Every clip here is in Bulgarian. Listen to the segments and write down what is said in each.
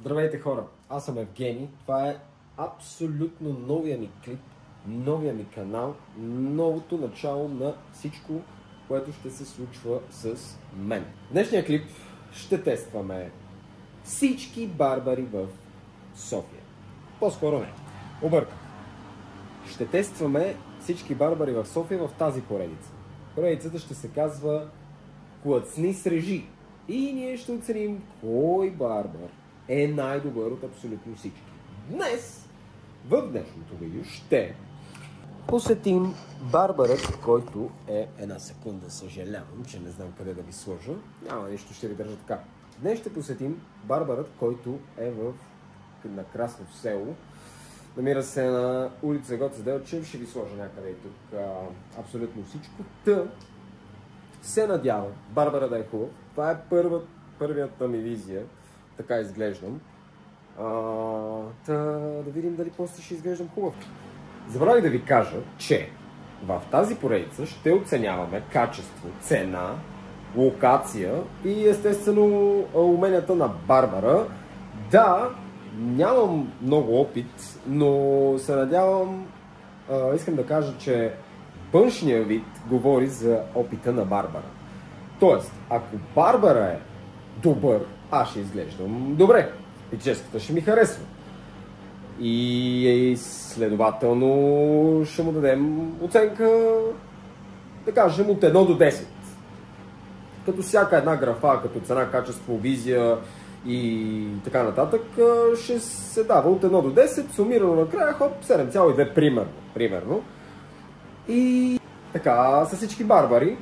Здравейте хора, аз съм Евгений, това е абсолютно новия ми клип, новия ми канал, новото начало на всичко, което ще се случва с мен. В днешния клип ще тестваме всички барбари в София. По-скоро не, объркам. Ще тестваме всички барбари в София в тази поредица. Поредицата ще се казва Клъцни с режи. И ние ще оценим кой барбар е най-добър от абсолютно всички. Днес, в днешното видео, ще посетим барбарът, който е... Една секунда, съжалявам, че не знам къде да ви сложа. Няма нищо, ще ви държа така. Днес ще посетим барбарът, който е на Краснов село. Намира се на улица Гоце Делчев. Ще ви сложа някъде и тук абсолютно всичко. Се надявам барбара да е хубав. Това е първията ми визия. Така изглеждам. Да видим дали после ще изглеждам хубав. Забравих да ви кажа, че в тази поредица ще оценяваме качество, цена, локация и естествено уменията на барбара. Да, нямам много опит, но се надявам, искам да кажа, че външният вид говори за опита на барбара. Тоест, ако барбара е добър, аз ще изглеждам добре. Прическата ще ми харесва. И следователно ще му дадем оценка, да кажем, от 1 до 10. Като всяка една графа, като цена, качество, визия и така нататък, ще се дава от 1 до 10, сумирано накрая, хоп, 7,2 примерно. И така, с всички барбари.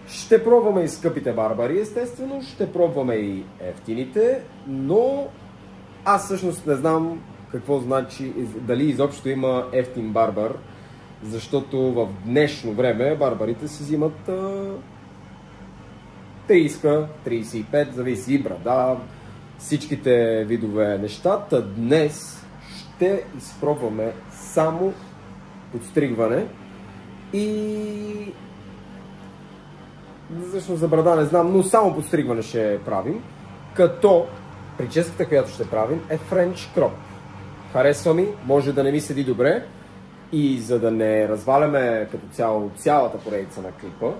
Ще пробваме и скъпите барбари, естествено, ще пробваме и ефтините, но аз всъщност не знам какво значи, дали изобщо има ефтин барбар, защото в днешно време барбарите се взимат 30-35, зависи и брада, всичките видове нещата. Днес ще изпробваме само подстригване и... Всъщност за брада не знам, но само подстригване ще правим. Като прическата, която ще правим, е French Crop. Харесва ми, може да не ми седи добре. И за да не разваляме като цяло цялата поредица на клипа,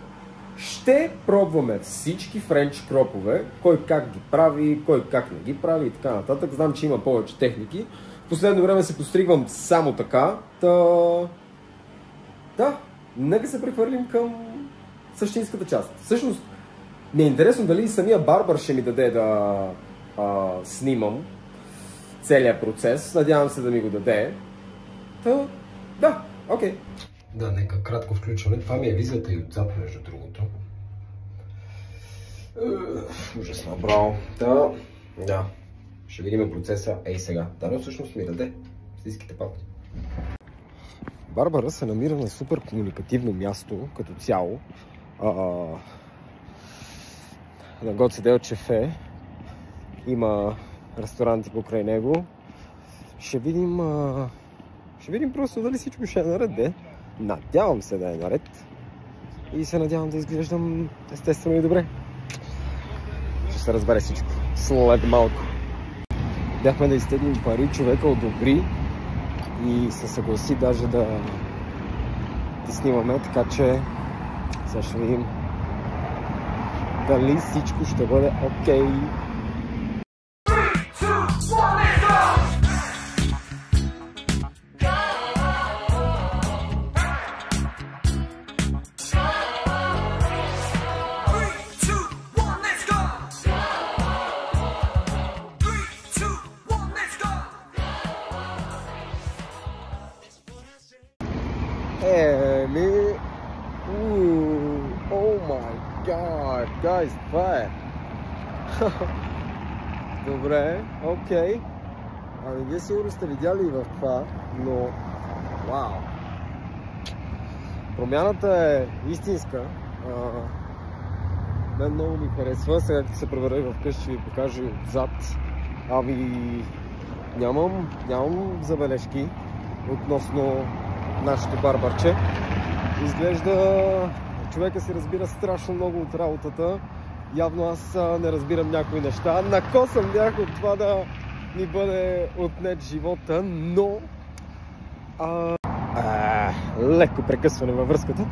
ще пробваме всички French Crop-ове, кой как ги прави, кой как не ги прави и така нататък. Знам, че има повече техники. В последно време се подстригвам само така. Да, нека се прехвърлим към същинската част. Всъщност, ми е интересно дали самия барбар ще ми даде да снимам целият процес. Надявам се да ми го даде. Да, окей. Да, нека кратко включваме. Това ми е визията и отзад, между другото. Ужасно, браво. Да. Ще видим процеса. Ей сега. Да, всъщност ми даде. Стиските папки. Барбара се намира на супер комуникативно място, като цяло. На Гоце Делчев е. Има ресторанти покрай него. Ще видим просто дали всичко ще е наред. Надявам се да е наред. И се надявам да изглеждам естествено и добре. Ще се разбере всичко след малко. Бяхме да изтеглим пари, човека одобри и се съгласи даже да снимаме, така че сега ще видим дали всичко ще бъде окей. Oh my god, guys, това е. Добре, окей. Ами вие сигурно сте видяли и в това, но вау. Промяната е истинска. Мен много ми харесва. Сега като се превърна вкъщи, ще ви покажа отзад. Ами нямам забележки относно нашето барбарче. Изглежда, човека си разбира страшно много от работата. Явно аз не разбирам някои неща. Накосан бях от това да ни бъде отнет живота, но леко прекъсване във връзката.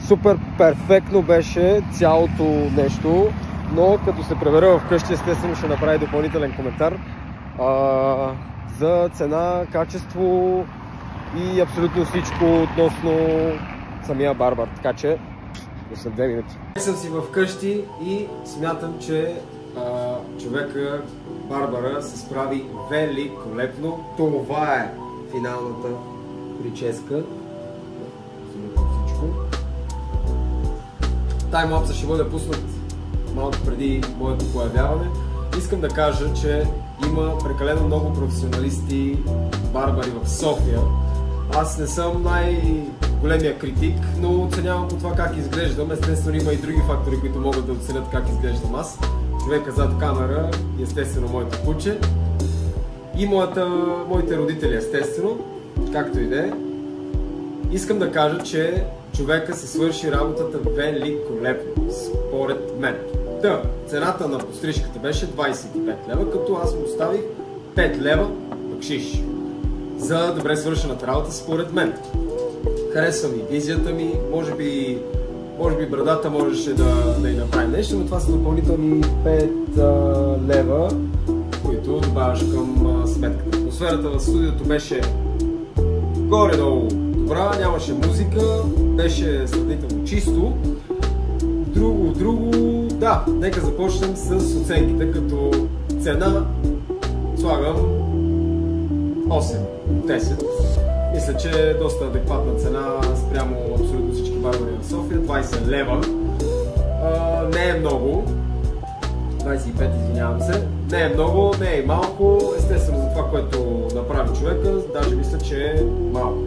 Супер перфектно беше цялото нещо, но като се пребера вкъщи, естествено ще направи допълнителен коментар за цена, качество и абсолютно всичко относно самия барбар. Така че до след 2 минути. Съм си вкъщи и смятам, че човека, барбара, се справи великолепно. Това е финалната прическа. Абсолютно всичко. Таймлапса ще бъде пуснат малко преди моето появяване. Искам да кажа, че има прекалено много професионалисти барбари в София. Аз не съм най-големия критик, но оценявам по това как изглеждам. Естествено има и други фактори, които могат да оценят как изглеждам аз. Човека зад камера, естествено моето куче и моите родители, естествено, както и да е. Искам да кажа, че човека си свърши работата великолепно, според мен. Цената на пострижката беше 25 лева, като аз му оставих 5 лева бакшиш за добре свършената работа, според мен. Харесва ми визията ми, може би брадата можеше да й направим нещо, но това са допълнителни 5 лева, които добавяш към сметката. Атмосферата в студиото беше горе-долу добра, нямаше музика, беше сравнително чисто. Друго, да, нека започнем с оценките, като цена слагам 8 от 10. Мисля, че е доста адекватна цена спрямо абсолютно всички барбари на София. 20 лева. Не е много. 25, извинявам се. Не е много, не е малко. Естествено за това, което направи човека, даже мисля, че е малко.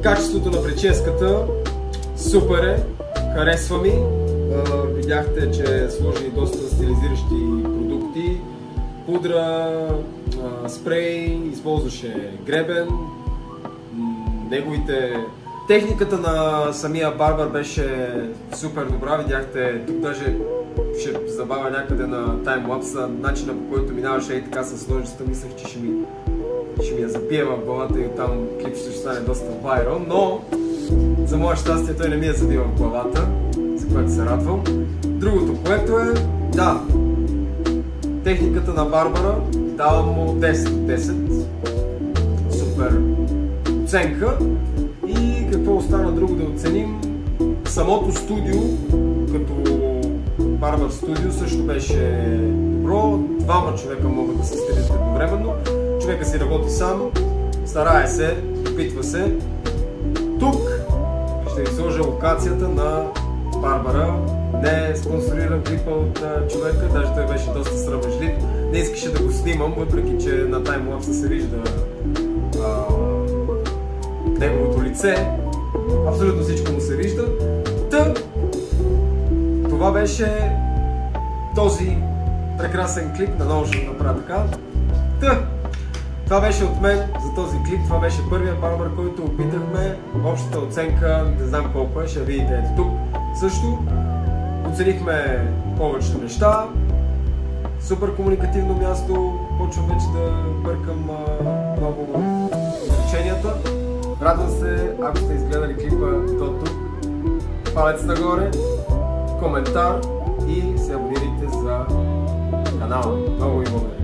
Качеството на прическата супер е. Харесва ми. Видяхте, че сложи доста стилизиращи продукти. Пудра, спрей, използваше гребен. Техниката на самия барбар беше супер добра. Видяхте, тук даже ще забавя някъде на таймлапса начина, по който минаваше и така с ножицата. Мислех, че ще ми я забие в главата и оттам клип ще стане доста вайрал, но за мое щастие той не ми я забива в главата, за което се радвам. Другото, което е, да, техниката на барбара давам му 10 от 10. Супер оценка. И какво остана друго да оценим? Самото студио, като барбар студио, също беше добро. 2 човека могат да се стилят едновременно. Човека си работи сам, старае се, опитва се. Тук ще ви сложа локацията на барбара. Не е спонсориран клипа от човека, даже той беше доста срамежлив. Не искаше да го снимам, въпреки че на таймлапса се вижда неговото лице. Абсолютно всичко му се вижда. Това беше този прекрасен клип. Наново ще го направя така. Това беше от мен за този клип. Това беше първият барбар, който опитахме. Общата оценка, не знам колко е, ще видите ето тук. Също оценихме повече неща. Супер комуникативно място. Почвам вече да бъркам много изреченията. Радвам се, ако сте изгледали клипа до тук. Палец нагоре, коментар и се абонирайте за канала. Много ви благодаря.